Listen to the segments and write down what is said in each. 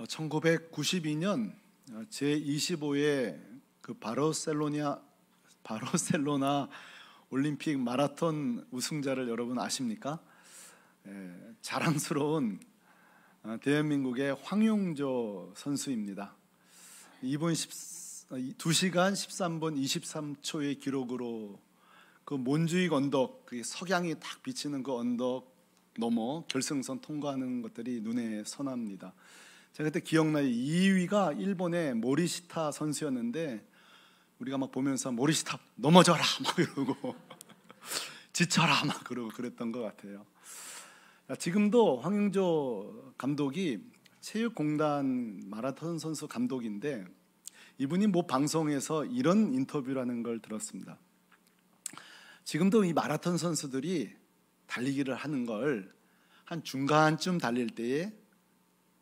1992년 제25회 그 바르셀로나 올림픽 마라톤 우승자를 여러분 아십니까? 자랑스러운 대한민국의 황용조 선수입니다. 이번 2시간 13분 23초의 기록으로 그 몬주익 언덕, 그 석양이 딱 비치는 그 언덕 넘어 결승선 통과하는 것들이 눈에 선합니다. 제가 그때 기억나요. 2위가 일본의 모리시타 선수였는데 우리가 막 보면서 모리시타 넘어져라 막 이러고 지쳐라 막 그러고 그랬던 것 같아요. 지금도 황용조 감독이 체육공단 마라톤 선수 감독인데 이분이 뭐 방송에서 이런 인터뷰라는 걸 들었습니다. 지금도 이 마라톤 선수들이 달리기를 하는 걸 한 중간쯤 달릴 때에,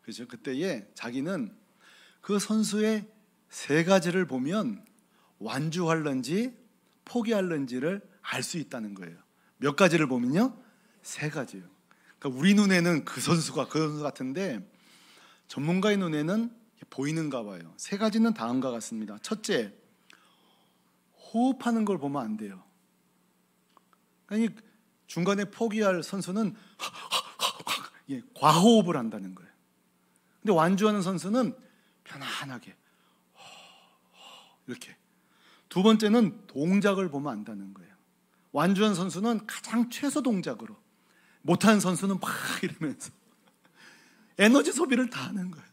그죠? 그때에 자기는 그 선수의 세 가지를 보면 완주할런지 포기할런지를 알 수 있다는 거예요. 몇 가지를 보면요? 세 가지요. 그러니까 우리 눈에는 그 선수 같은데 전문가의 눈에는 보이는가 봐요. 세 가지는 다음과 같습니다. 첫째, 호흡하는 걸 보면 안 돼요. 그러니까 중간에 포기할 선수는 과호흡을 한다는 거예요. 근데 완주하는 선수는 편안하게 이렇게. 두 번째는 동작을 보면 안다는 거예요. 완주한 선수는 가장 최소 동작으로, 못하는 선수는 막 이러면서 에너지 소비를 다 하는 거예요.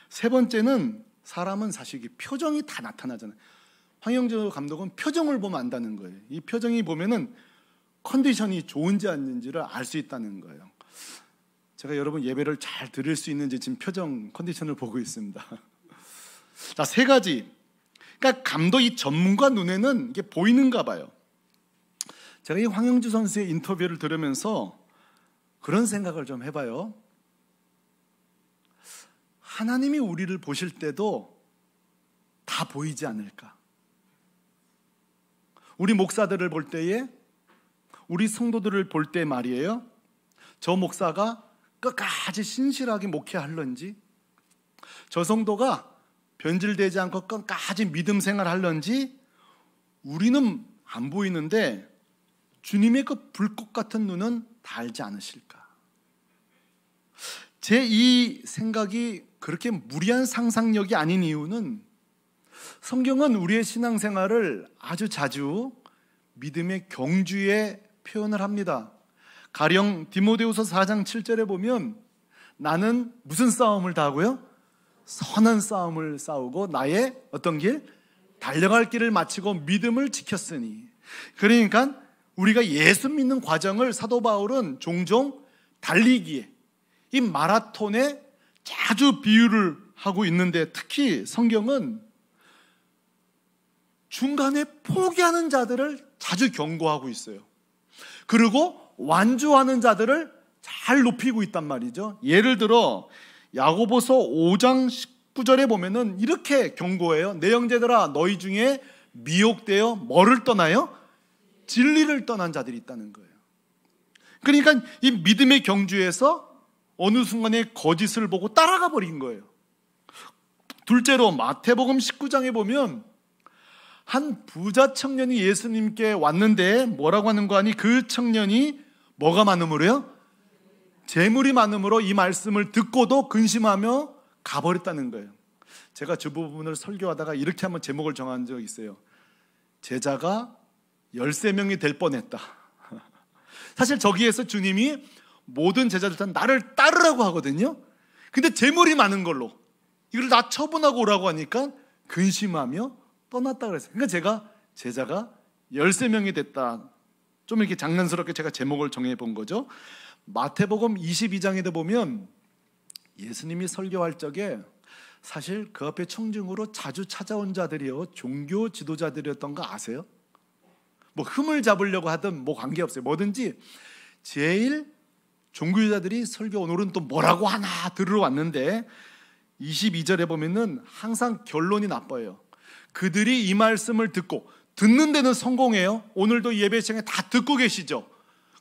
세 번째는 사람은 사실 표정이 다 나타나잖아요. 황영조 감독은 표정을 보면 안다는 거예요. 이 표정이 보면은 컨디션이 좋은지 아닌지를 알 수 있다는 거예요. 제가 여러분 예배를 잘 드릴 수 있는지 지금 표정 컨디션을 보고 있습니다. 자, 세 가지. 그러니까 감독, 이 전문가 눈에는 이게 보이는가 봐요. 제가 이 황영주 선수의 인터뷰를 들으면서 그런 생각을 좀 해봐요. 하나님이 우리를 보실 때도 다 보이지 않을까? 우리 목사들을 볼 때에, 우리 성도들을 볼 때 말이에요. 저 목사가 끝까지 신실하게 목회할런지, 저 성도가 변질되지 않고 끝까지 믿음 생활할런지 우리는 안 보이는데 주님의 그 불꽃 같은 눈은 다 알지 않으실까? 제 이 생각이 그렇게 무리한 상상력이 아닌 이유는 성경은 우리의 신앙생활을 아주 자주 믿음의 경주에 표현을 합니다. 가령 디모데후서 4장 7절에 보면 나는 무슨 싸움을 다 하고요? 선한 싸움을 싸우고 나의 어떤 길? 달려갈 길을 마치고 믿음을 지켰으니. 그러니까 우리가 예수 믿는 과정을 사도 바울은 종종 달리기에, 이 마라톤에 자주 비유를 하고 있는데, 특히 성경은 중간에 포기하는 자들을 자주 경고하고 있어요. 그리고 완주하는 자들을 잘 높이고 있단 말이죠. 예를 들어 야고보서 5장 19절에 보면은 이렇게 경고해요. 내 형제들아, 너희 중에 미혹되어 뭐를 떠나요? 진리를 떠난 자들이 있다는 거예요. 그러니까 이 믿음의 경주에서 어느 순간에 거짓을 보고 따라가 버린 거예요. 둘째로 마태복음 19장에 보면 한 부자 청년이 예수님께 왔는데 뭐라고 하는 거 아니? 그 청년이 뭐가 많음으로요? 재물이 많음으로 이 말씀을 듣고도 근심하며 가버렸다는 거예요. 제가 저 부분을 설교하다가 이렇게 한번 제목을 정한 적이 있어요. 제자가 13명이 될 뻔했다. 사실 저기에서 주님이 모든 제자들한테 나를 따르라고 하거든요. 근데 재물이 많은 걸로 이걸 다 처분하고 오라고 하니까 근심하며 떠났다 그랬어요. 그러니까 제자가 13명이 됐다. 좀 이렇게 장난스럽게 제가 제목을 정해본 거죠. 마태복음 22장에도 보면 예수님이 설교할 적에 사실 그 앞에 청중으로 자주 찾아온 자들이요, 종교 지도자들이었던 거 아세요? 뭐 흠을 잡으려고 하든 뭐 관계없어요. 뭐든지 제일 종교자들이 설교 오늘은 또 뭐라고 하나 들으러 왔는데 22절에 보면은 항상 결론이 나빠요. 그들이 이 말씀을 듣는 데는 성공해요. 오늘도 예배 시간에 다 듣고 계시죠.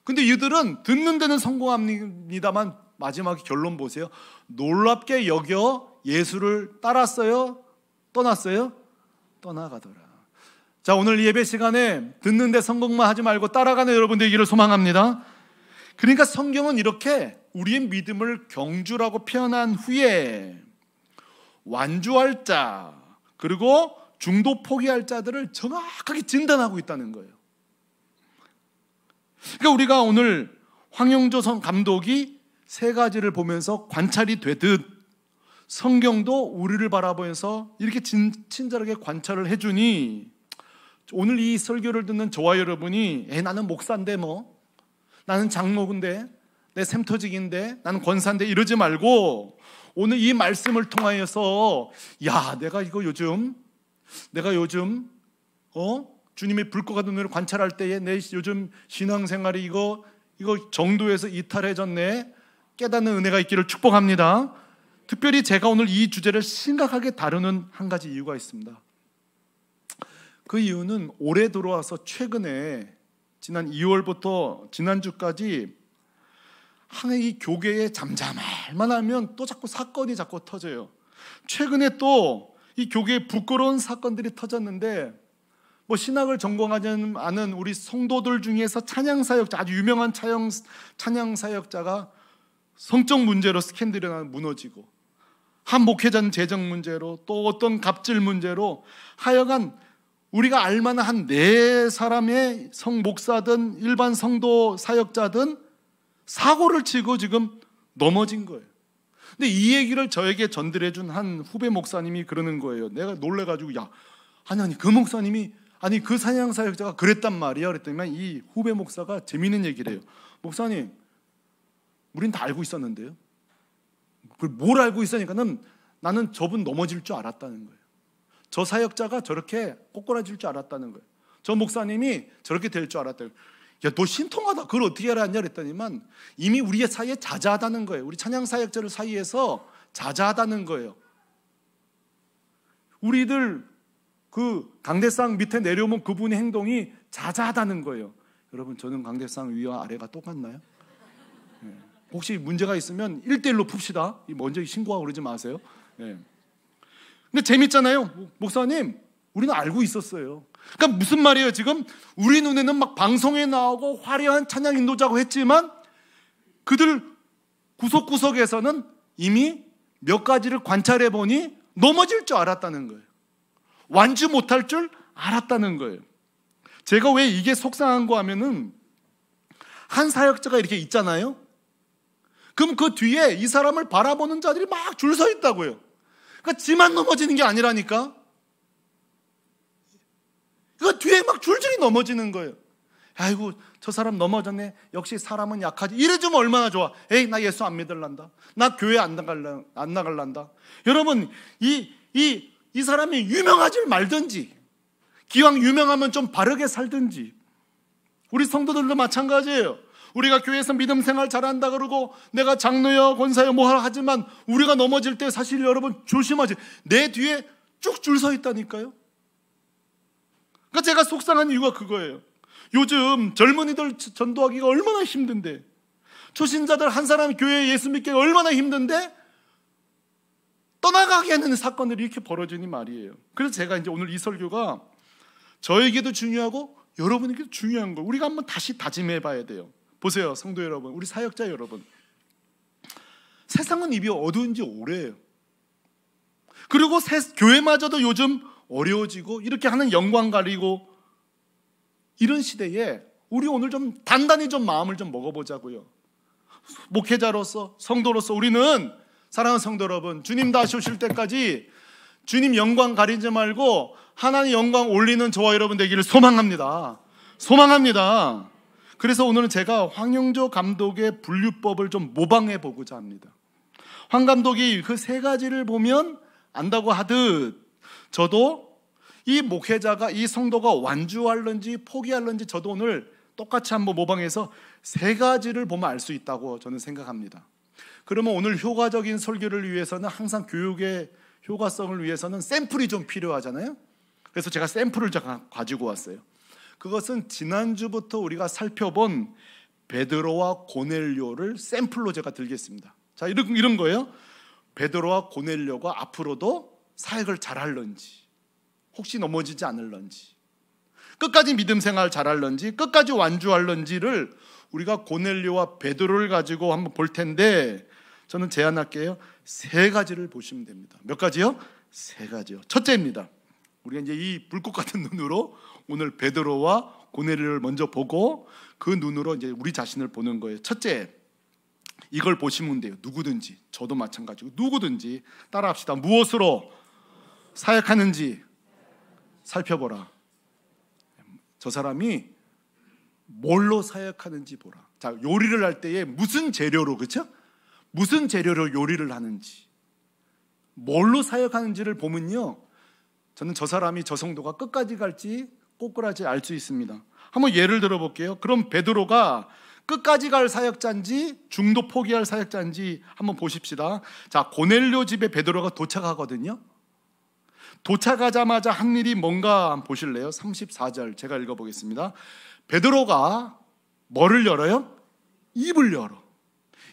근데 이들은 듣는 데는 성공합니다만 마지막 결론 보세요. 놀랍게 여겨 예수를 따랐어요? 떠났어요? 떠나가더라. 자, 오늘 예배 시간에 듣는데 성공만 하지 말고 따라가는 여러분 되기를 소망합니다. 그러니까 성경은 이렇게 우리의 믿음을 경주라고 표현한 후에 완주할 자 그리고 중도 포기할 자들을 정확하게 진단하고 있다는 거예요. 그러니까 우리가 오늘 황영조 감독이 세 가지를 보면서 관찰이 되듯 성경도 우리를 바라보면서 이렇게 친절하게 관찰을 해주니 오늘 이 설교를 듣는 저와 여러분이 나는 목사인데 나는 장로인데 내 샘터직인데 나는 권사인데 이러지 말고 오늘 이 말씀을 통하여서 내가 요즘 주님의 불꽃 같은 눈으로 관찰할 때에 내 요즘 신앙생활이 이거 정도에서 이탈해졌네 깨닫는 은혜가 있기를 축복합니다. 특별히 제가 오늘 이 주제를 심각하게 다루는 한 가지 이유가 있습니다. 그 이유는 올해 들어와서 최근에 지난 2월부터 지난주까지 이 교계에 잠잠할만 하면 또 자꾸 사건이 자꾸 터져요. 최근에 또 이 교계에 부끄러운 사건들이 터졌는데 신학을 전공하지 않은 우리 성도들 중에서 찬양사역자, 아주 유명한 찬양사역자가 성적 문제로 스캔들이 무너지고 한 목회자는 재정 문제로 또 어떤 갑질 문제로 하여간 우리가 알만한 한 4사람의 목사든 일반 성도 사역자든 사고를 치고 지금 넘어진 거예요. 근데 이 얘기를 저에게 전달해준 한 후배 목사님이 그러는 거예요. 내가 놀래가지고 아니 그 목사님이 그 찬양사역자가 그랬단 말이야 그랬더니 이 후배 목사가 재미있는 얘기를 해요. 목사님, 우린 다 알고 있었는데요. 뭘 알고 있으니까는 나는 저분 넘어질 줄 알았다는 거예요. 저 사역자가 저렇게 꼬꾸라질 줄 알았다는 거예요. 저 목사님이 저렇게 될 줄 알았다는 거예요. 너 신통하다. 그걸 어떻게 알았냐 그랬더니만 이미 우리 사이에 자자하다는 거예요. 우리 찬양사역자들 사이에서 자자하다는 거예요. 우리들 그 강대상 밑에 내려오면 그분의 행동이 자자하다는 거예요. 여러분, 저는 강대상 위와 아래가 똑같나요? 혹시 문제가 있으면 1대1로 풉시다. 먼저 신고하고 그러지 마세요. 근데 재밌잖아요. 목사님, 우리는 알고 있었어요. 그러니까 무슨 말이에요? 지금 우리 눈에는 막 방송에 나오고 화려한 찬양 인도자고 했지만 그들 구석구석에서는 이미 몇 가지를 관찰해 보니 넘어질 줄 알았다는 거예요. 완주 못할 줄 알았다는 거예요. 제가 왜 이게 속상한 거 하면은 한 사역자가 이렇게 있잖아요. 그럼 그 뒤에 이 사람을 바라보는 자들이 막 줄 서 있다고요. 그러니까 지만 넘어지는 게 아니라니까. 그 뒤에 막 줄줄이 넘어지는 거예요. 아이고, 저 사람 넘어졌네. 역시 사람은 약하지. 이래주면 얼마나 좋아. 나 예수 안 믿을란다. 나 교회 안 나갈란다. 여러분, 이 사람이 유명하지 말든지, 기왕 유명하면 좀 바르게 살든지. 우리 성도들도 마찬가지예요. 우리가 교회에서 믿음 생활 잘한다 그러고 내가 장로여 권사여 뭐하라 하지만 우리가 넘어질 때 사실 여러분 조심하지. 내 뒤에 쭉 줄 서 있다니까요. 그러니까 제가 속상한 이유가 그거예요. 요즘 젊은이들 전도하기가 얼마나 힘든데, 초신자들 한 사람 교회에 예수 믿기가 얼마나 힘든데 떠나가게 하는 사건들이 이렇게 벌어지니 말이에요. 그래서 제가 이제 오늘 이 설교가 저에게도 중요하고 여러분에게도 중요한 거예요. 우리가 한번 다시 다짐해 봐야 돼요. 보세요, 성도 여러분, 우리 사역자 여러분, 세상은 입이 어두운 지 오래예요. 그리고 교회마저도 요즘 어려워지고 이렇게 하는 영광 가리고 이런 시대에 우리 오늘 좀 단단히 좀 마음을 좀 먹어보자고요. 목회자로서, 성도로서 우리는 사랑하는 성도 여러분, 주님 다시 오실 때까지 주님 영광 가리지 말고 하나님 영광 올리는 저와 여러분 되기를 소망합니다. 그래서 오늘은 제가 황영조 감독의 분류법을 좀 모방해 보고자 합니다. 황 감독이 그 3가지를 보면 안다고 하듯 저도 이 목회자가, 이 성도가 완주할런지 포기할런지 저도 오늘 똑같이 한번 모방해서 3가지를 보면 알 수 있다고 저는 생각합니다. 그러면 오늘 효과적인 설교를 위해서는 항상 교육의 효과성을 위해서는 샘플이 좀 필요하잖아요. 그래서 제가 샘플을 가지고 왔어요. 그것은 지난주부터 우리가 살펴본 베드로와 고넬료를 샘플로 제가 들겠습니다. 자, 이런 거예요. 베드로와 고넬료가 앞으로도 사역을 잘할런지, 혹시 넘어지지 않을런지, 끝까지 믿음 생활 잘할런지, 끝까지 완주할런지를 우리가 고넬료와 베드로를 가지고 한번 볼 텐데, 저는 제안할게요. 3가지를 보시면 됩니다. 몇 가지요? 3가지요. 첫째입니다. 우리가 이제 이 불꽃 같은 눈으로 오늘 베드로와 고넬료를 먼저 보고 그 눈으로 이제 우리 자신을 보는 거예요. 첫째, 이걸 보시면 돼요. 누구든지, 저도 마찬가지고 누구든지 따라합시다. 무엇으로 사역하는지 살펴보라. 저 사람이 뭘로 사역하는지 보라. 자, 요리를 할 때에 무슨 재료로, 그렇죠? 무슨 재료로 요리를 하는지, 뭘로 사역하는지를 보면요, 저는 저 사람이, 저 성도가 끝까지 갈지 꼬꾸라지 알 수 있습니다. 한번 예를 들어 볼게요. 그럼 베드로가 끝까지 갈 사역자인지 중도 포기할 사역자인지 한번 보십시다. 자, 고넬료 집에 베드로가 도착하거든요. 도착하자마자 한 일이 뭔가 한번 보실래요? 34절 제가 읽어보겠습니다. 베드로가 뭐를 열어요? 입을 열어.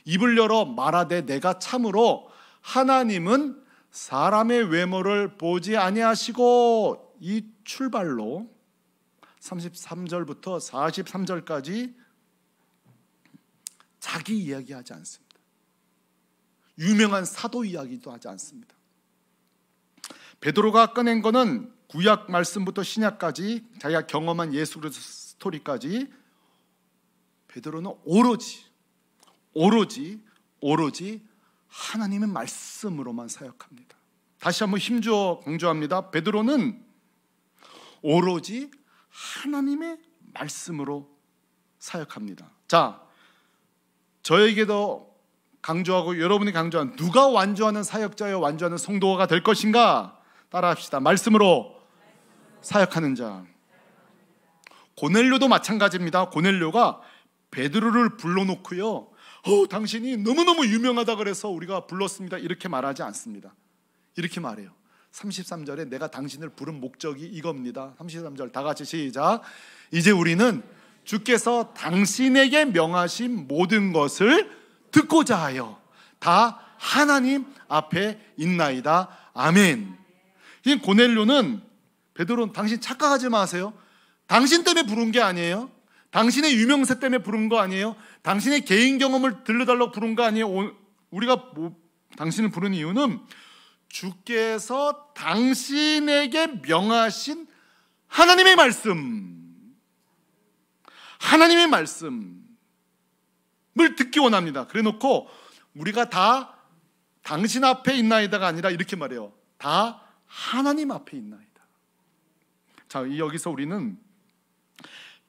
입을 열어 말하되 내가 참으로 하나님은 사람의 외모를 보지 아니하시고, 이 출발로 33절부터 43절까지 자기 이야기하지 않습니다. 유명한 사도 이야기도 하지 않습니다. 베드로가 꺼낸 거는 구약 말씀부터 신약까지 자기가 경험한 예수 그리스도 스토리까지 베드로는 오로지 하나님의 말씀으로만 사역합니다. 다시 한번 힘주어 강조합니다. 베드로는 오로지 하나님의 말씀으로 사역합니다. 자, 저에게도 강조하고 여러분이 강조한, 누가 완주하는 사역자여 완주하는 성도가 될 것인가? 따라합시다. 말씀으로 사역하는 자. 고넬료도 마찬가지입니다. 고넬료가 베드로를 불러놓고요, 당신이 너무너무 유명하다 그래서 우리가 불렀습니다, 이렇게 말하지 않습니다. 이렇게 말해요. 33절에 내가 당신을 부른 목적이 이겁니다. 33절 다 같이 시작. 이제 우리는 주께서 당신에게 명하신 모든 것을 듣고자 하여 다 하나님 앞에 있나이다. 아멘. 이 고넬료는, 베드로는 당신 착각하지 마세요. 당신 때문에 부른 게 아니에요. 당신의 유명세 때문에 부른 거 아니에요. 당신의 개인 경험을 들려달라고 부른 거 아니에요. 우리가 당신을 부른 이유는 주께서 당신에게 명하신 하나님의 말씀을 듣기 원합니다. 그래 놓고 우리가 다 당신 앞에 있나이다가 아니라 이렇게 말해요. 다 하나님 앞에 있나이다. 자, 여기서 우리는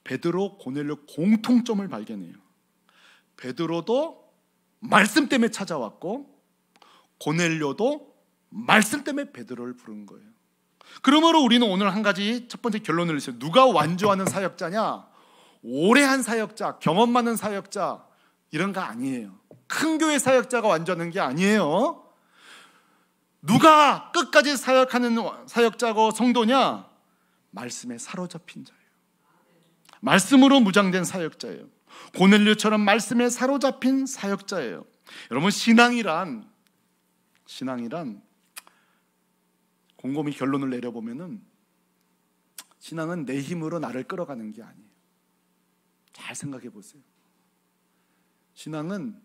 베드로, 고넬료 공통점을 발견해요. 베드로도 말씀 때문에 찾아왔고 고넬료도 말씀 때문에 베드로를 부른 거예요. 그러므로 우리는 오늘 한 가지 첫 번째 결론을 내세요. 누가 완주하는 사역자냐? 오래 한 사역자, 경험 많은 사역자, 이런 거 아니에요. 큰 교회 사역자가 완주하는 게 아니에요. 누가 끝까지 사역하는 사역자고 성도냐? 말씀에 사로잡힌 자예요. 말씀으로 무장된 사역자예요. 고넬료처럼 말씀에 사로잡힌 사역자예요. 여러분, 신앙이란 곰곰이 결론을 내려보면은 신앙은 내 힘으로 나를 끌어가는 게 아니에요. 잘 생각해 보세요. 신앙은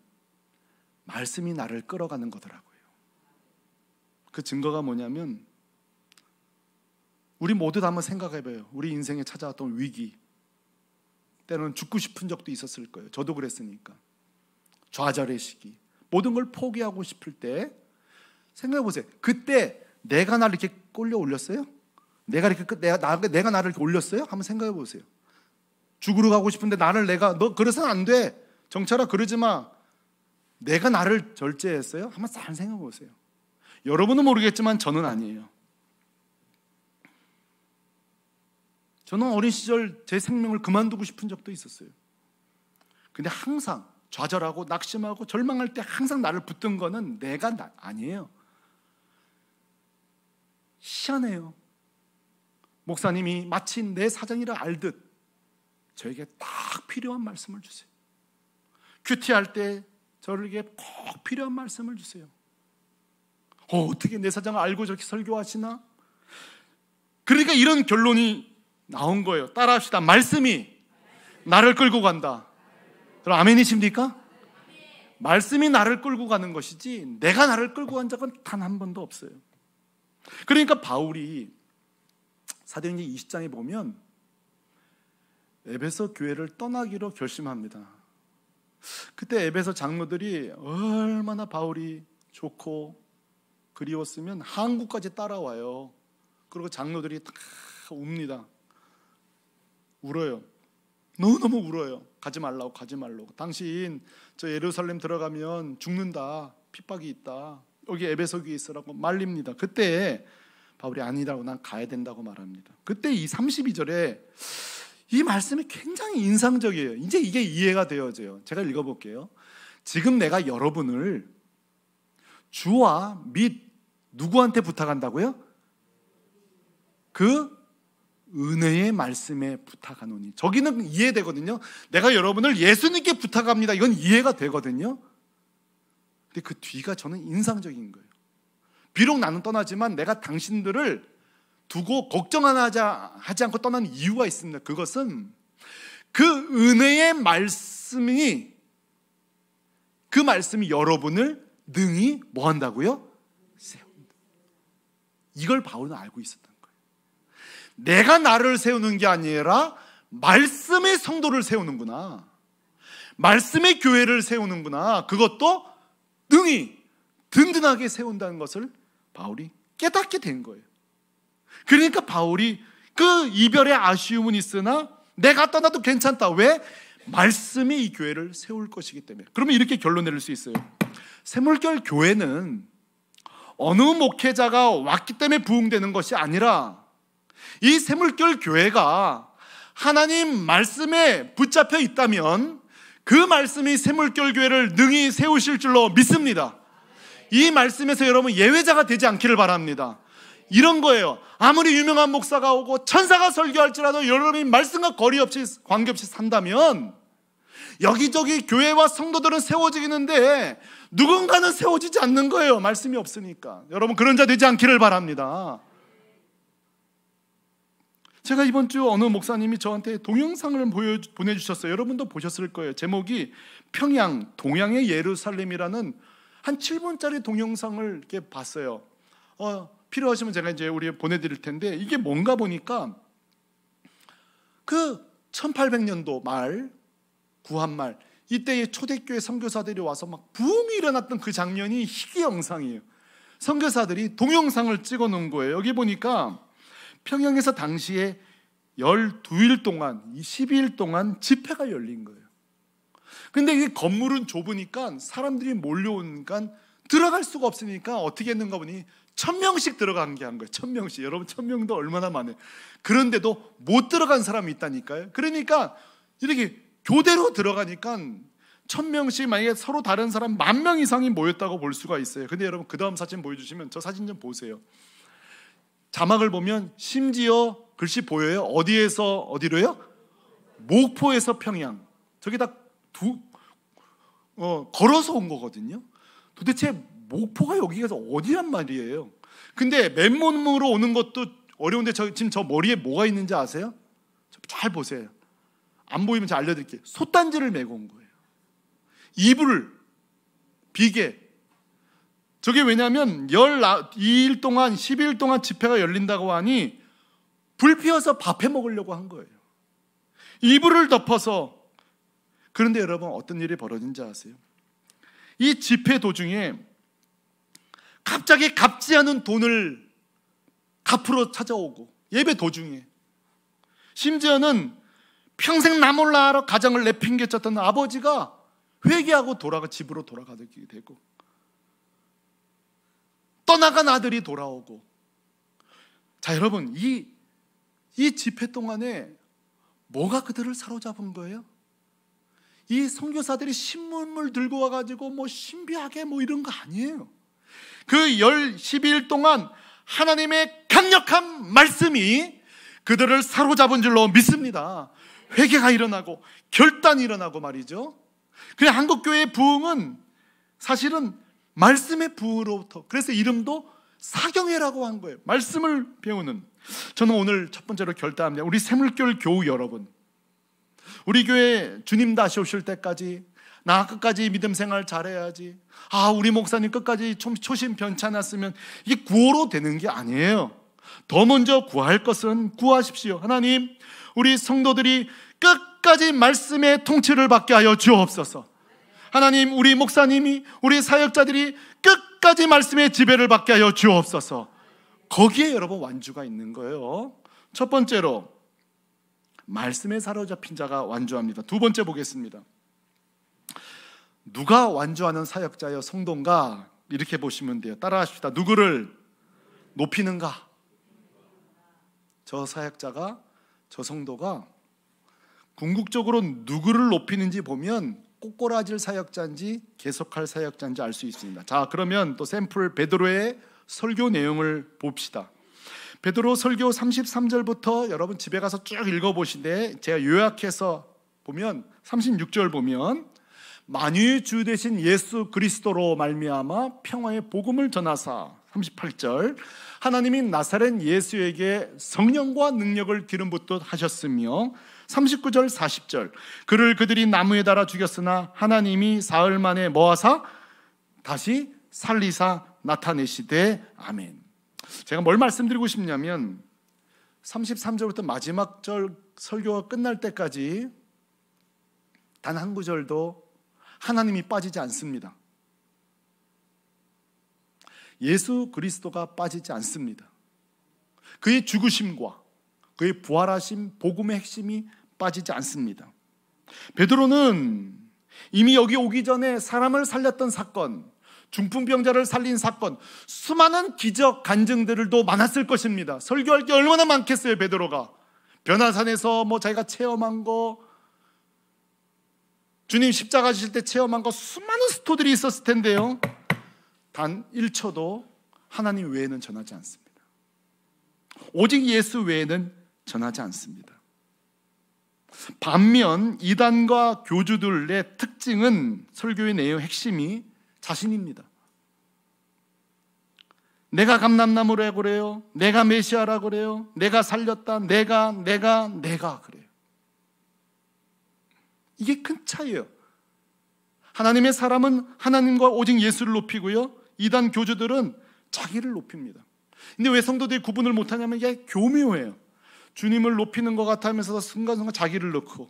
말씀이 나를 끌어가는 거더라고요. 그 증거가 뭐냐면, 우리 모두 다 한번 생각해 봐요. 우리 인생에 찾아왔던 위기, 때로는 죽고 싶은 적도 있었을 거예요. 저도 그랬으니까. 좌절의 시기, 모든 걸 포기하고 싶을 때 생각해 보세요. 그때 내가 나를 이렇게 끌려 올렸어요? 내가 나를 이렇게 올렸어요? 한번 생각해 보세요. 죽으러 가고 싶은데 너 그래서는 안 돼, 정철아 그러지 마, 내가 나를 절제했어요? 한번 잘 생각해 보세요. 여러분은 모르겠지만 저는 아니에요. 저는 어린 시절 제 생명을 그만두고 싶은 적도 있었어요. 근데 항상 좌절하고 낙심하고 절망할 때 항상 나를 붙든 거는 내가 아니에요. 희한해요. 목사님이 마치 내 사정이라 알듯 저에게 딱 필요한 말씀을 주세요. 큐티할 때 저에게 꼭 필요한 말씀을 주세요. 어떻게 내 사정을 알고 저렇게 설교하시나? 그러니까 이런 결론이 나온 거예요. 따라합시다. 말씀이 나를 끌고 간다. 여러분 아멘이십니까? 말씀이 나를 끌고 가는 것이지 내가 나를 끌고 간 적은 단 한 번도 없어요. 그러니까 바울이 사도행전 20장에 보면 에베소 교회를 떠나기로 결심합니다. 그때 에베소 장로들이 얼마나 바울이 좋고 그리웠으면 한국까지 따라와요. 그리고 장로들이 다 웁니다. 울어요. 너무너무 울어요. 가지 말라고, 가지 말라고. 당신 저 예루살렘 들어가면 죽는다. 핍박이 있다. 여기 에베소 교회에 있으라고 말립니다. 그때 바울이 아니라고, 난 가야 된다고 말합니다. 그때 이 32절에 이 말씀이 굉장히 인상적이에요. 이제 이게 이해가 되어져요. 제가 읽어볼게요. 지금 내가 여러분을 주와 및 누구한테 부탁한다고요? 그 은혜의 말씀에 부탁하노니. 저기는 이해되거든요. 내가 여러분을 예수님께 부탁합니다. 이건 이해가 되거든요. 근데 그 뒤가 저는 인상적인 거예요. 비록 나는 떠나지만 내가 당신들을 두고 걱정하지 않고 떠난 이유가 있습니다. 그것은 그 은혜의 말씀이, 그 말씀이 여러분을 능히 뭐 한다고요? 세운다. 이걸 바울은 알고 있었던 거예요. 내가 나를 세우는 게 아니라 말씀의 성도를 세우는구나, 말씀의 교회를 세우는구나, 그것도 능히 든든하게 세운다는 것을 바울이 깨닫게 된 거예요. 그러니까 바울이 그 이별의 아쉬움은 있으나 내가 떠나도 괜찮다. 왜? 말씀이 이 교회를 세울 것이기 때문에. 그러면 이렇게 결론 내릴 수 있어요. 샘물결 교회는 어느 목회자가 왔기 때문에 부흥되는 것이 아니라 이 샘물결 교회가 하나님 말씀에 붙잡혀 있다면 그 말씀이 샘물결 교회를 능히 세우실 줄로 믿습니다. 이 말씀에서 여러분 예외자가 되지 않기를 바랍니다. 이런 거예요. 아무리 유명한 목사가 오고 천사가 설교할지라도 여러분이 말씀과 관계없이 산다면 여기저기 교회와 성도들은 세워지겠는데 누군가는 세워지지 않는 거예요. 말씀이 없으니까. 여러분 그런 자 되지 않기를 바랍니다. 제가 이번 주 어느 목사님이 저한테 동영상을 보내주셨어요. 여러분도 보셨을 거예요. 제목이 평양, 동양의 예루살렘이라는 한 7분짜리 동영상을 이렇게 봤어요. 필요하시면 제가 이제 우리 보내드릴 텐데, 이게 뭔가 보니까 그 1800년도 말, 구한말 이때의 초대교회 선교사들이 와서 막 부흥이 일어났던 그 장면이 희귀 영상이에요. 선교사들이 동영상을 찍어 놓은 거예요. 여기 보니까 평양에서 당시에 12일 동안, 12일 동안 집회가 열린 거예요. 근데 이 건물은 좁으니까 사람들이 몰려오니까 들어갈 수가 없으니까 어떻게 했는가 보니 1000명씩 들어간 게 한 거예요. 1000명씩. 여러분 1000명도 얼마나 많아요. 그런데도 못 들어간 사람이 있다니까요. 그러니까 이렇게 교대로 들어가니까 1000명씩 만약에 서로 다른 사람 10,000명 이상이 모였다고 볼 수가 있어요. 근데 여러분 그 다음 사진 보여주시면, 저 사진 좀 보세요. 자막을 보면 심지어 글씨 보여요? 어디에서 어디로요? 목포에서 평양. 저기다 걸어서 온 거거든요. 도대체 목포가 여기가 어디란 말이에요? 근데 맨몸으로 오는 것도 어려운데 지금 저 머리에 뭐가 있는지 아세요? 잘 보세요. 안 보이면 제가 알려드릴게요. 솥단지를 메고 온 거예요. 이불, 비계. 저게 왜냐하면 12일 동안 12일 동안 집회가 열린다고 하니 불 피워서 밥해 먹으려고 한 거예요. 이불을 덮어서. 그런데 여러분 어떤 일이 벌어진지 아세요? 이 집회 도중에 갑자기 갚지 않은 돈을 갚으러 찾아오고, 예배 도중에 심지어는 평생 나 몰라 하러 가정을 내팽개쳤던 아버지가 회개하고 집으로 돌아가게 되고, 떠나간 아들이 돌아오고. 자 여러분, 이 집회 동안에 뭐가 그들을 사로잡은 거예요? 이 선교사들이 신문을 들고 와가지고 뭐 신비하게 뭐 이런 거 아니에요. 그 12일 동안 하나님의 강력한 말씀이 그들을 사로잡은 줄로 믿습니다. 회개가 일어나고 결단이 일어나고 말이죠. 그래, 한국교회의 부흥은 사실은 말씀의 부흥으로부터, 그래서 이름도 사경회라고 한 거예요. 말씀을 배우는. 저는 오늘 첫 번째로 결단합니다. 우리 새물교회 교우 여러분, 우리 교회 주님 다시 오실 때까지 나 끝까지 믿음 생활 잘해야지, 우리 목사님 끝까지 초심 변치 않았으면, 이게 구호로 되는 게 아니에요. 더 먼저 구할 것은 구하십시오. 하나님, 우리 성도들이 끝까지 말씀의 통치를 받게 하여 주옵소서. 하나님, 우리 목사님이, 우리 사역자들이 끝까지 말씀의 지배를 받게 하여 주옵소서. 거기에 여러분 완주가 있는 거예요. 첫 번째로 말씀에 사로잡힌 자가 완주합니다. 두 번째 보겠습니다. 누가 완주하는 사역자여 성도인가? 이렇게 보시면 돼요. 따라하십시다. 누구를 높이는가? 저 사역자가, 저 성도가 궁극적으로 누구를 높이는지 보면 꼬꼬라질 사역자인지 계속할 사역자인지 알 수 있습니다. 자, 그러면 또 샘플 베드로의 설교 내용을 봅시다. 베드로 설교 33절부터 여러분 집에 가서 쭉 읽어보시는데, 제가 요약해서 보면 36절 보면, 만유의 주 되신 예수 그리스도로 말미암아 평화의 복음을 전하사, 38절, 하나님이 나사렛 예수에게 성령과 능력을 기름 붓듯 하셨으며, 39절 40절, 그를 그들이 나무에 달아 죽였으나 하나님이 사흘 만에 뭐하사 다시 살리사 나타내시되. 아멘. 제가 뭘 말씀드리고 싶냐면 33절부터 마지막 절 설교가 끝날 때까지 단 한 구절도 하나님이 빠지지 않습니다. 예수 그리스도가 빠지지 않습니다. 그의 죽으심과 그의 부활하심, 복음의 핵심이 빠지지 않습니다. 베드로는 이미 여기 오기 전에 사람을 살렸던 사건, 중풍병자를 살린 사건, 수많은 기적, 간증들도 많았을 것입니다. 설교할 게 얼마나 많겠어요. 베드로가 변화산에서 자기가 체험한 거, 주님 십자가 지실 때 체험한 거, 수많은 스토리들이 있었을 텐데요, 단 1초도 하나님 외에는 전하지 않습니다. 오직 예수 외에는 전하지 않습니다. 반면 이단과 교주들의 특징은, 설교의 내용 핵심이 자신입니다. 내가 감람나무라 그래요, 내가 메시아라 그래요, 내가 살렸다, 내가 그래요. 이게 큰 차이예요. 하나님의 사람은 하나님과 오직 예수를 높이고요, 이단 교주들은 자기를 높입니다. 근데 왜 성도들이 구분을 못하냐면 이게 교묘해요. 주님을 높이는 것 같으면서 순간순간 자기를 넣고,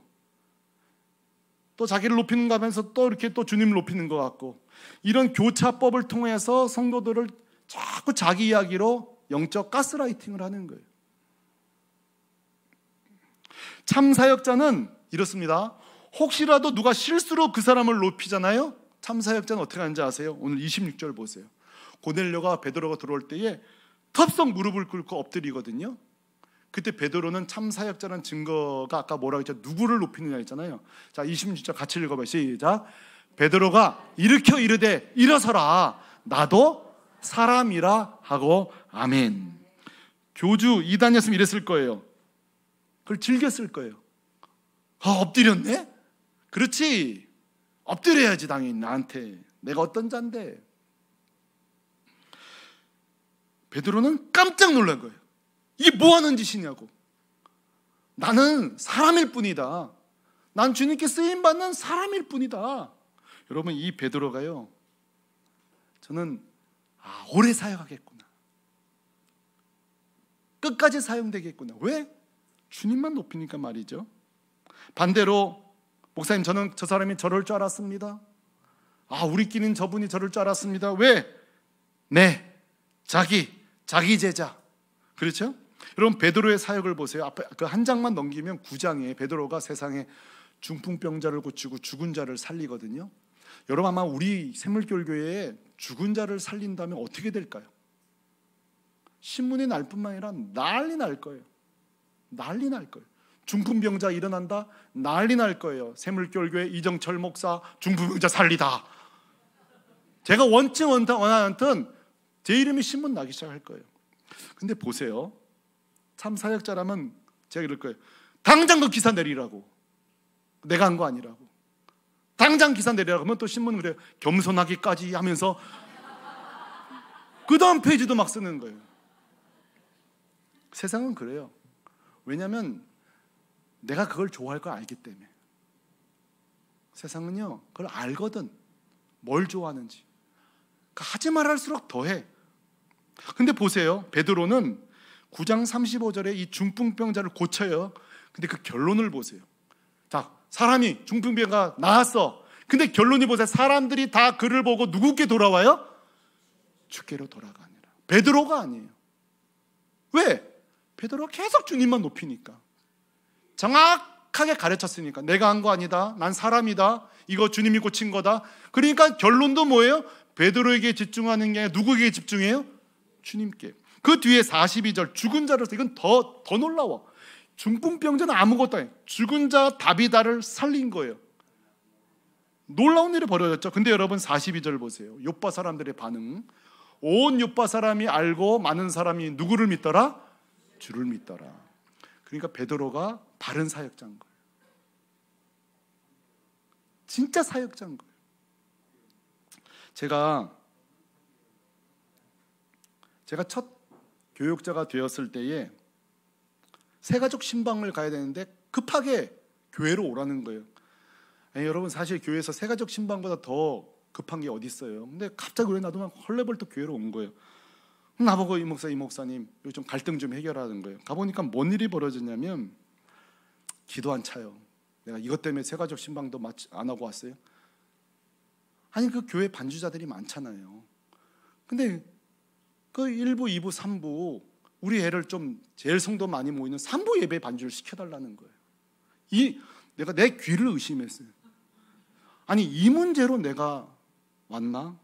또 자기를 높이는 것 하면서 또 이렇게 또 주님을 높이는 것 같고, 이런 교차법을 통해서 성도들을 자꾸 자기 이야기로 영적 가스라이팅을 하는 거예요. 참 사역자는 이렇습니다. 혹시라도 누가 실수로 그 사람을 높이잖아요. 참 사역자는 어떻게 하는지 아세요? 오늘 26절 보세요. 고넬료가 베드로가 들어올 때에 덥석 무릎을 꿇고 엎드리거든요. 그때 베드로는 참 사역자라는 증거가 아까 뭐라고 했죠? 누구를 높이느냐 했잖아요. 자, 26절 같이 읽어봐요. 시작. 베드로가 일으켜 이르되 일어서라, 나도 사람이라 하고. 아멘. 교주 이단이었으면 이랬을 거예요. 그걸 즐겼을 거예요. 엎드렸네? 그렇지, 엎드려야지 당연히. 나한테 내가 어떤 자인데. 베드로는 깜짝 놀란 거예요. 이게 뭐 하는 짓이냐고. 나는 사람일 뿐이다. 난 주님께 쓰임받는 사람일 뿐이다. 여러분, 이 베드로가요, 저는 오래 사역하겠구나, 끝까지 사용되겠구나. 왜? 주님만 높이니까 말이죠. 반대로 목사님, 저는 저 사람이 저럴 줄 알았습니다. 우리끼리는 저분이 저럴 줄 알았습니다. 왜? 자기 제자. 그렇죠? 여러분, 베드로의 사역을 보세요. 앞에 그 한 장만 넘기면 9장에 베드로가 세상에 중풍병자를 고치고 죽은 자를 살리거든요. 여러분, 아마 우리 샘물교회에 죽은 자를 살린다면 어떻게 될까요? 신문이 날 뿐만 아니라 난리 날 거예요. 난리 날 거예요. 중풍병자 일어난다, 난리 날 거예요. 샘물교회 이정철 목사 중풍병자 살리다. 제가 원증 원하든 제 이름이 신문 나기 시작할 거예요. 근데 보세요, 참 사역자라면 제가 이럴 거예요. 당장 그 기사 내리라고. 내가 한 거 아니라고. 당장 기사 내려라 그러면 또 신문은 그래요. 겸손하기까지 하면서 그 다음 페이지도 막 쓰는 거예요. 세상은 그래요. 왜냐하면 내가 그걸 좋아할 걸 알기 때문에. 세상은요 그걸 알거든, 뭘 좋아하는지. 그러니까 하지 말할수록 더해. 근데 보세요, 베드로는 9장 35절에 이 중풍병자를 고쳐요. 근데 그 결론을 보세요. 자, 사람이 중풍병자가 나았어. 근데 결론이 보세요. 사람들이 다 그를 보고 누구께 돌아와요? 주께로 돌아가니라. 베드로가 아니에요. 왜? 베드로가 계속 주님만 높이니까, 정확하게 가르쳤으니까. 내가 한 거 아니다, 난 사람이다, 이거 주님이 고친 거다. 그러니까 결론도 뭐예요? 베드로에게 집중하는 게 아니라 누구에게 집중해요? 주님께. 그 뒤에 42절 죽은 자로서, 이건 더 놀라워. 중풍병자는 아무것도 아니에요. 죽은 자 다비다를 살린 거예요. 놀라운 일이 벌어졌죠. 근데 여러분 42절 보세요. 요빠 사람들의 반응. 온 요빠 사람이 알고 많은 사람이 누구를 믿더라? 주를 믿더라. 그러니까 베드로가 바른 사역자인 거예요. 진짜 사역자인 거예요. 제가 첫 교육자가 되었을 때에 새가족 신방을 가야 되는데 급하게 교회로 오라는 거예요. 아니, 여러분 사실 교회에서 새가족 신방보다 더 급한 게 어디 있어요. 근데 갑자기 왜 나도 막 헐레벌떡 교회로 온 거예요. 나보고 이 목사님 여기 좀 갈등 좀 해결하는 거예요. 가보니까 뭔 일이 벌어졌냐면 기도 안 차요. 내가 이것 때문에 새가족 신방도 안 하고 왔어요. 아니 그 교회 반주자들이 많잖아요. 근데 그 1부, 2부, 3부 우리 애를 좀 제일 성도 많이 모이는 3부 예배 반주를 시켜달라는 거예요. 내가 내 귀를 의심했어요. 아니 이 문제로 내가 왔나?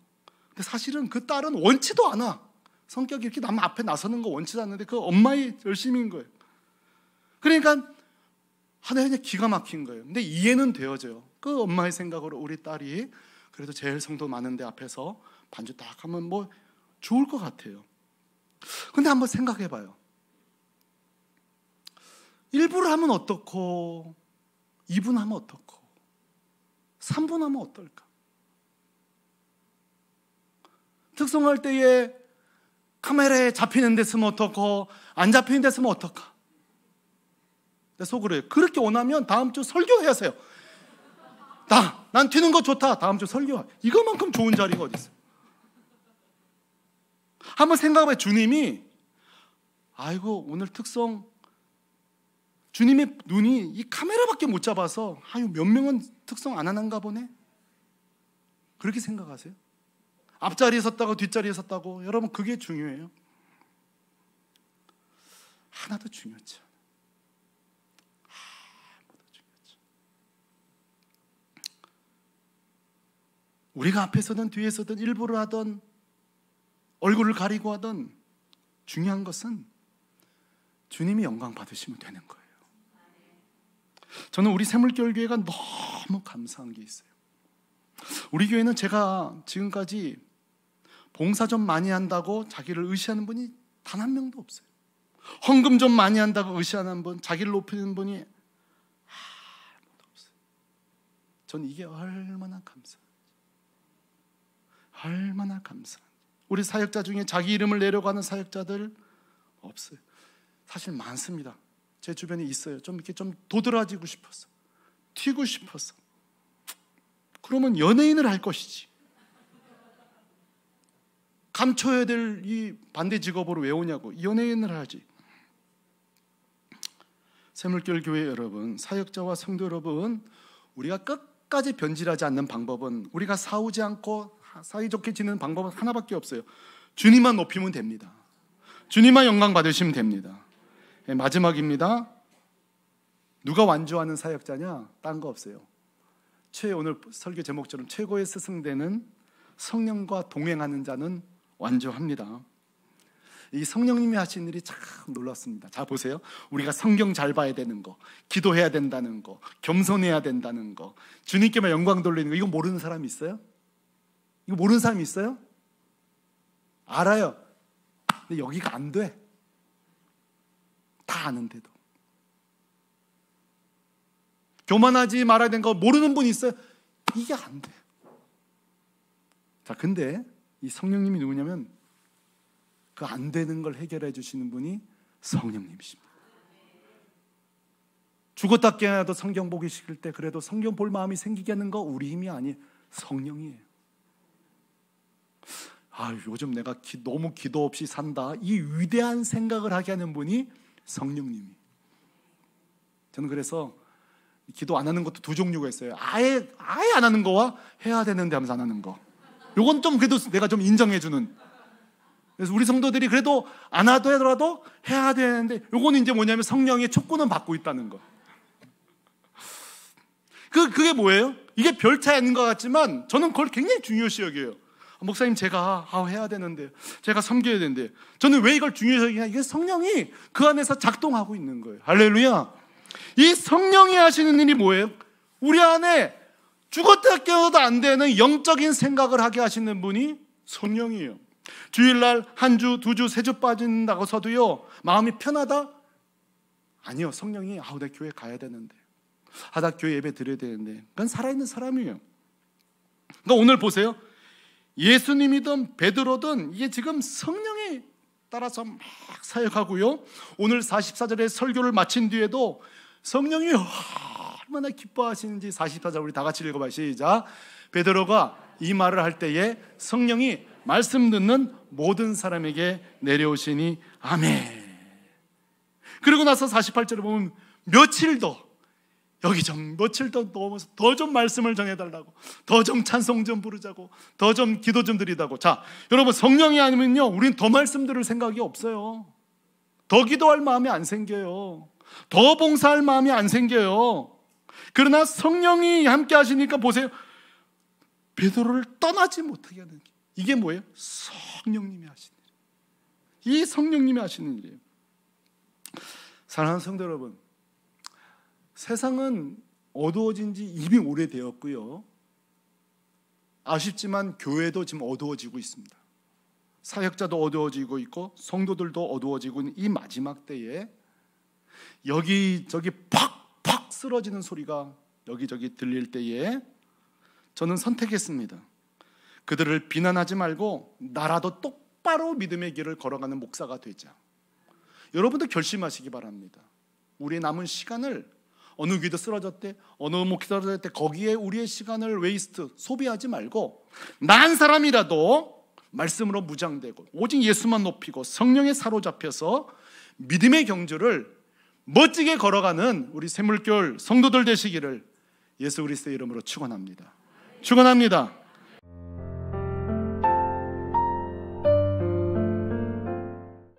근데 사실은 그 딸은 원치도 않아. 성격이 이렇게 남 앞에 나서는 거 원치도 않는데 그 엄마의 열심인 거예요. 그러니까 하나에 그냥 기가 막힌 거예요. 근데 이해는 되어져요. 그 엄마의 생각으로 우리 딸이 그래도 제일 성도 많은데 앞에서 반주 딱 하면 뭐 좋을 것 같아요. 근데 한번 생각해 봐요. 1부를 하면 어떻고 2분 하면 어떻고 3분 하면 어떨까? 특성할 때에 카메라에 잡히는 데 쓰면 어떻고 안 잡히는 데 쓰면 어떨까? 내 속으로 해요. 그렇게 원하면 다음 주 설교하세요. 난 튀는 거 좋다. 다음 주 설교. 이거만큼 좋은 자리가 어디 있어요? 한번 생각해봐요. 주님이 아이고 오늘 특성 주님의 눈이 이 카메라밖에 못 잡아서 아유 몇 명은 특성 안 하는가 보네. 그렇게 생각하세요? 앞자리에 섰다고 뒷자리에 섰다고. 여러분 그게 중요해요? 하나도 중요하지 않아요. 하나도 중요하지 않아요. 우리가 앞에 서든 뒤에 서든 일부를 하든 얼굴을 가리고 하든 중요한 것은 주님이 영광 받으시면 되는 거예요. 저는 우리 샘물교회가 너무 감사한 게 있어요. 우리 교회는 제가 지금까지 봉사 좀 많이 한다고 자기를 의시하는 분이 단 한 명도 없어요. 헌금 좀 많이 한다고 의시하는 분, 자기를 높이는 분이 아무도 없어요. 전 이게 얼마나 감사한지. 우리 사역자 중에 자기 이름을 내려가는 사역자들 없어요. 사실 많습니다. 제 주변에 있어요. 좀 이렇게 좀 도드라지고 싶어서, 튀고 싶어서. 그러면 연예인을 할 것이지. 감춰야 될 이 반대 직업으로 왜 오냐고. 연예인을 하지. 샘물교회 교회 여러분, 사역자와 성도 여러분, 우리가 끝까지 변질하지 않는 방법은, 우리가 싸우지 않고 사이좋게 지내는 방법은 하나밖에 없어요. 주님만 높이면 됩니다. 주님만 영광 받으시면 됩니다. 마지막입니다. 누가 완주하는 사역자냐? 딴 거 없어요. 오늘 설교 제목처럼 최고의 스승되는 성령과 동행하는 자는 완주합니다. 이 성령님이 하신 일이 참 놀랐습니다. 자 보세요. 우리가 성경 잘 봐야 되는 거, 기도해야 된다는 거, 겸손해야 된다는 거, 주님께만 영광 돌리는 거, 이거 모르는 사람이 있어요? 이거 모르는 사람이 있어요? 알아요. 근데 여기가 안 돼. 다 아는데도. 교만하지 말아야 되는 거 모르는 분 있어요? 이게 안 돼. 자, 근데 이 성령님이 누구냐면 그 안 되는 걸 해결해 주시는 분이 성령님이십니다. 죽었다 깨어나도 성경 보기 싫을 때 그래도 성경 볼 마음이 생기게 하는 거 우리 힘이 아니에요. 성령이에요. 요즘 내가 너무 기도 없이 산다, 이 위대한 생각을 하게 하는 분이 성령님이. 저는 그래서 기도 안 하는 것도 두 종류가 있어요. 아예 안 하는 거와 해야 되는데 하면서 안 하는 거. 요건 좀 그래도 내가 좀 인정해주는. 그래서 우리 성도들이 그래도 안 하더라도 해야 되는데, 요거는 이제 뭐냐면 성령의 촉구는 받고 있다는 거. 그게 뭐예요? 이게 별 차이 있는 것 같지만 저는 그걸 굉장히 중요시 여겨요. 목사님, 제가 해야 되는데, 제가 섬겨야 되는데, 저는 왜 이걸 중요시 여기냐? 이게 성령이 그 안에서 작동하고 있는 거예요. 할렐루야. 이 성령이 하시는 일이 뭐예요? 우리 안에 죽었다 깨어나도 안 되는 영적인 생각을 하게 하시는 분이 성령이에요. 주일날 한 주, 두 주, 세 주 빠진다고 서도요, 마음이 편하다? 아니요. 성령이 내 교회 가야 되는데, 나 교회 예배 드려야 되는데. 그건 살아있는 사람이에요. 그러니까 오늘 보세요. 예수님이든 베드로든 이게 지금 성령에 따라서 막 사역하고요, 오늘 44절에 설교를 마친 뒤에도 성령이 얼마나 기뻐하시는지 44절 우리 다 같이 읽어봐요. 시작. 베드로가 이 말을 할 때에 성령이 말씀 듣는 모든 사람에게 내려오시니 아멘. 그리고 나서 48절에 보면 며칠 더 넘어서 더 좀 말씀을 전해달라고, 더 좀 찬송 좀 부르자고, 더 좀 기도 좀 드리다고. 자, 여러분, 성령이 아니면요, 우린 더 말씀 들을 생각이 없어요. 더 기도할 마음이 안 생겨요. 더 봉사할 마음이 안 생겨요. 그러나 성령이 함께 하시니까 보세요. 베드로를 떠나지 못하게 하는 게, 이게 뭐예요? 성령님이 하시는 일이에요. 이 성령님이 하시는 일이에요. 사랑하는 성도 여러분, 세상은 어두워진 지 이미 오래되었고요, 아쉽지만 교회도 지금 어두워지고 있습니다. 사역자도 어두워지고 있고 성도들도 어두워지고 있는 이 마지막 때에 여기저기 팍팍 쓰러지는 소리가 여기저기 들릴 때에 저는 선택했습니다. 그들을 비난하지 말고 나라도 똑바로 믿음의 길을 걸어가는 목사가 되자. 여러분도 결심하시기 바랍니다. 우리의 남은 시간을 어느 귀도 쓰러졌대, 어느 목이 쓰러졌대, 거기에 우리의 시간을 소비하지 말고 난 사람이라도 말씀으로 무장되고 오직 예수만 높이고 성령에 사로잡혀서 믿음의 경주를 멋지게 걸어가는 우리 샘물교회 성도들 되시기를 예수 그리스도의 이름으로 축원합니다. 축원합니다.